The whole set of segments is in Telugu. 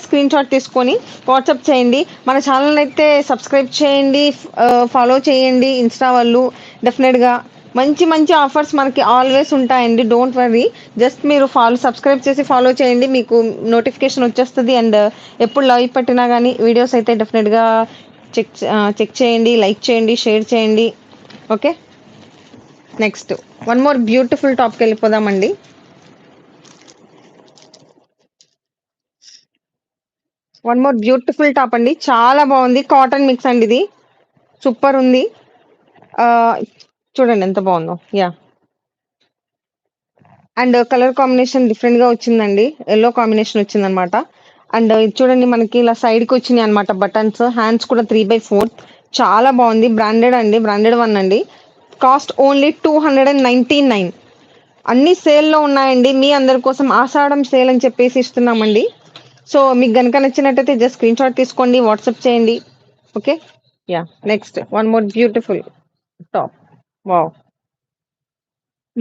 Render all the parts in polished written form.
స్క్రీన్ షాట్ తీసుకొని వాట్సాప్ చేయండి. మన ఛానల్ అయితే సబ్స్క్రైబ్ చేయండి, ఫాలో చేయండి. ఇన్స్టా వాళ్ళు డెఫినెట్గా మంచి మంచి ఆఫర్స్ మనకి ఆల్వేస్ ఉంటాయండి. డోంట్ వర్రీ, జస్ట్ మీరు సబ్స్క్రైబ్ చేసి ఫాలో చేయండి, మీకు నోటిఫికేషన్ వచ్చేస్తుంది. అండ్ ఎప్పుడు లైవ్ పెట్టినా కానీ వీడియోస్ అయితే డెఫినెట్గా చెక్ చేయండి, లైక్ చేయండి, షేర్ చేయండి. Okay, next one more beautiful టాప్కి వెళ్ళిపోదామండి. వన్ మోర్ బ్యూటిఫుల్ టాప్ అండి, చాలా బాగుంది. కాటన్ మిక్స్ అండి, ఇది సూపర్ ఉంది. చూడండి ఎంత బాగుందో. Yeah, and colour combination different గా వచ్చిందండి, ఎల్లో కాంబినేషన్ వచ్చింది అనమాట. అండ్ ఇది చూడండి మనకి ఇలా సైడ్ కి వచ్చినాయి అనమాట బటన్స్. హ్యాండ్స్ కూడా 3/4. చాలా బాగుంది. బ్రాండెడ్ అండి, బ్రాండెడ్ వన్ అండి. Cost only 299. అన్ని సేల్లో ఉన్నాయండి, మీ అందరి కోసం ఆషాఢం సేల్ అని చెప్పేసి ఇస్తున్నామండి. సో మీకు గనుక నచ్చినట్టయితే జస్ట్ స్క్రీన్ షాట్ తీసుకోండి, వాట్సాప్ చేయండి. Okay, yeah, next one more beautiful top. Wow,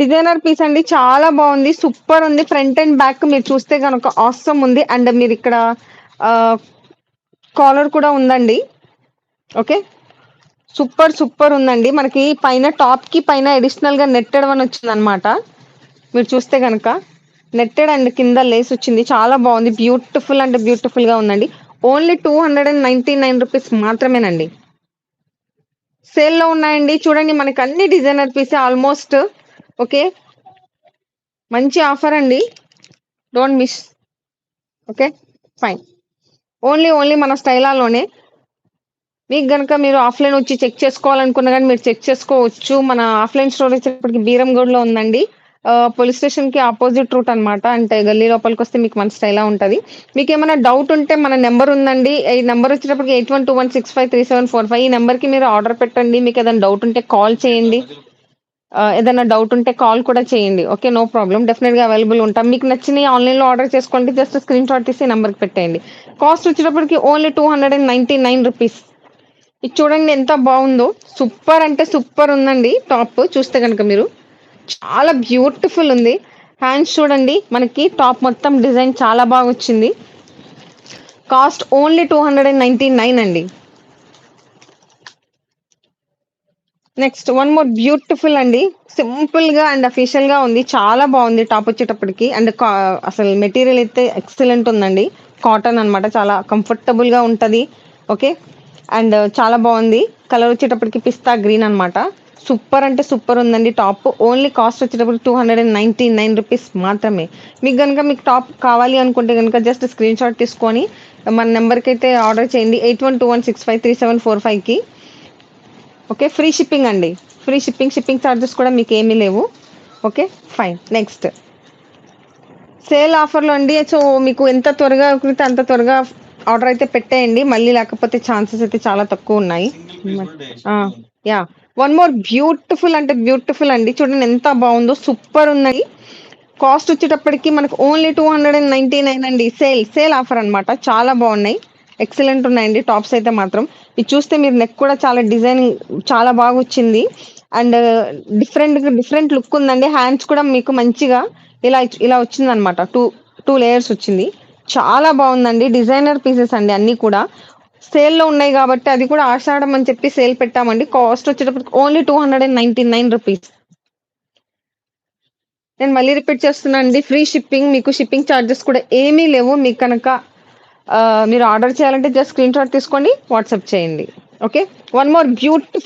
designer piece అండి, చాలా బాగుంది, సూపర్ ఉంది. ఫ్రంట్ అండ్ బ్యాక్ మీరు చూస్తే కనుక ఆసమ్ ఉంది. అండ్ మీరు ఇక్కడ కాలర్ కూడా ఉందండి. ఓకే, సూపర్ సూపర్ ఉందండి. మనకి పైన టాప్ కి పైన అడిషనల్ గా నెట్టెడ్ వన్ వచ్చింది అనమాట. మీరు చూస్తే కనుక నెట్టెడ్ అండ్ కింద లేస్ వచ్చింది. చాలా బాగుంది, బ్యూటిఫుల్ అండ్ బ్యూటిఫుల్ గా ఉందండి. ఓన్లీ 299 రూపీస్ మాత్రమేనండి. సేల్లో ఉన్నాయండి. చూడండి మనకి అన్ని డిజైనర్ పీస్ ఆల్మోస్ట్. ఓకే, మంచి ఆఫర్ అండి, don't miss. Okay, fine. Only మన స్టైలాలోనే. మీకు గనుక మీరు ఆఫ్లైన్ వచ్చి చెక్ చేసుకోవాలనుకున్నా కానీ మీరు చెక్ చేసుకోవచ్చు. మన ఆఫ్లైన్ స్టోర్ వచ్చేటప్పటికి బీరంగూడలో ఉందండి. పోలీస్ స్టేషన్ కి ఆపోజిట్ రూట్ అనమాట. అంటే గల్లీ లోపలికి వస్తే మీకు మన స్టైలా ఉంటుంది. మీకు ఏమైనా డౌట్ ఉంటే మన నెంబర్ ఉందండి. ఈ నెంబర్ వచ్చేటప్పటికి 8121653745. ఈ నెంబర్కి మీరు ఆర్డర్ పెట్టండి. మీకు ఏదైనా డౌట్ ఉంటే కాల్ చేయండి. ఏదైనా డౌట్ ఉంటే కాల్ కూడా చేయండి. ఓకే, నో ప్రాబ్లం, డెఫినెట్గా అవైలబుల్ ఉంటాం. మీకు నచ్చిన ఆన్లైన్లో ఆర్డర్ చేసుకోండి, జస్ట్ స్క్రీన్ షాట్ తీసి నెంబర్కి పెట్టేయండి. కాస్ట్ వచ్చేటప్పటికి ఓన్లీ 299 రూపీస్. ఇది చూడండి ఎంత బాగుందో, సూపర్ అంటే సూపర్ ఉందండి. టాప్ చూస్తే కనుక మీరు చాలా బ్యూటిఫుల్ ఉంది. హ్యాండ్స్ చూడండి, మనకి టాప్ మొత్తం డిజైన్ చాలా బాగా వచ్చింది. కాస్ట్ ఓన్లీ 299 అండి. నెక్స్ట్ వన్ మోర్ బ్యూటిఫుల్ అండి, సింపుల్ గా అండ్ అఫీషియల్ గా ఉంది. చాలా బాగుంది టాప్ వచ్చేటప్పటికి. అండ్ అసలు మెటీరియల్ అయితే ఎక్సలెంట్ ఉందండి. కాటన్ అన్నమాట, చాలా కంఫర్టబుల్ గా ఉంటది. ఓకే, అండ్ చాలా బాగుంది. కలర్ వచ్చేటప్పటికి పిస్తా గ్రీన్ అన్నమాట. సూపర్ అంటే సూపర్ ఉందండి టాప్. ఓన్లీ కాస్ట్ వచ్చేటప్పటికి 299 రూపీస్ మాత్రమే. మీకు టాప్ కావాలి అనుకుంటే కనుక జస్ట్ స్క్రీన్ షాట్ తీసుకొని మన నెంబర్కి అయితే ఆర్డర్ చేయండి, 8121653745 కి. ఓకే, ఫ్రీ షిప్పింగ్ అండి, ఫ్రీ షిప్పింగ్ ఛార్జెస్ కూడా మీకు ఏమీ లేవు. Okay, fine. నెక్స్ట్ సేల్ ఆఫర్లో అండి. సో మీకు ఎంత త్వరగా కుదిరితే అంత త్వరగా ఆర్డర్ అయితే పెట్టేయండి, మళ్ళీ లేకపోతే ఛాన్సెస్ అయితే చాలా తక్కువ ఉన్నాయి. యా, వన్ మోర్ బ్యూటిఫుల్ అంటే బ్యూటిఫుల్ అండి, చూడండి ఎంత బాగుందో, సూపర్ ఉన్నాయి. కాస్ట్ వచ్చేటప్పటికి మనకు ఓన్లీ 299 అండి. సేల్ ఆఫర్ అన్నమాట. చాలా బాగున్నాయి, ఎక్సలెంట్ ఉన్నాయండి టాప్స్ అయితే మాత్రం. ఇది చూస్తే మీరు నెక్ కూడా చాలా డిజైనింగ్ చాలా బాగా వచ్చింది. అండ్ డిఫరెంట్ లుక్ ఉందండి. హ్యాండ్స్ కూడా మీకు మంచిగా ఇలా వచ్చింది అనమాట. టూ లేయర్స్ వచ్చింది. చాలా బాగుందండి, డిజైనర్ పీసెస్ అండి అన్ని కూడా. సేల్లో ఉన్నాయి కాబట్టి అది కూడా ఆషాఢం అని చెప్పి సేల్ పెట్టామండి. కాస్ట్ వచ్చేటప్పటికి ఓన్లీ 299 రూపీస్. నేను మళ్ళీ రిపీట్ చేస్తున్నాను అండి, ఫ్రీ షిప్పింగ్, మీకు షిప్పింగ్ ఛార్జెస్ కూడా ఏమీ లేవు. మీకు కనుక మీరు ఆర్డర్ చేయాలంటే జస్ట్ స్క్రీన్ షాట్ తీసుకోండి, వాట్సాప్ చేయండి. Okay, one more beautiful